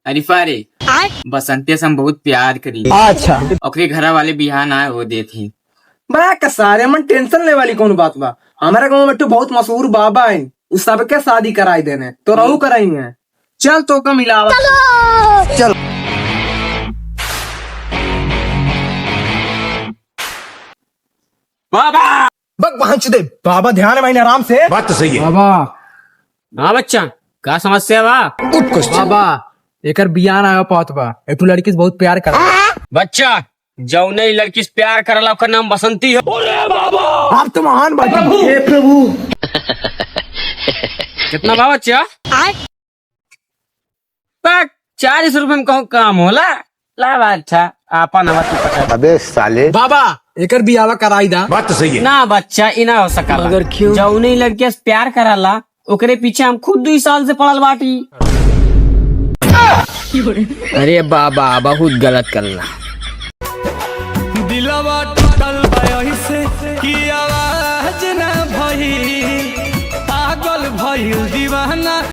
अरिफा रे बसंते से हम बहुत प्यार करी। अच्छा ओकरे घरा वाले बिहान आए हो देथे। बा सारे मन टेंशन ले वाली कौन बात बा। हमारे गांव में तो बहुत मशहूर बाबा है, उस सबके शादी कराई देने तो रहू कराई है। चल तो का मिलावा चल। बाबा बक पहुंच दे बाबा, ध्यान है भाई आराम से। बात तो सही है। बाबा हाँ बच्चा, का समस्या बा? बाबा एकर बियान आया पात बा, एक तू लड़की से बहुत प्यार कर। बच्चा जौने लड़की से प्यार करला ओकर नाम बसंती है। आप तो महान बाबा। हे प्रभु कितना बा बच्चा? 40 रुपए में कहूँ काम होला। ला बा अच्छा आपन हवा तू पचा। अबे साले। बाबा एकर बियावा कराई दा। बात तो सही है। ना बच्चा इना हो सका। मगर क्यों? जौने लड़की से प्यार कराला ओकरे पीछे हम खुद 2 साल से पड़ल बाटी। अरे बाबा बहुत गलत करला। दिलवा टूटल बयही से कि आवाज ना भई, पागल भइल दीवाना।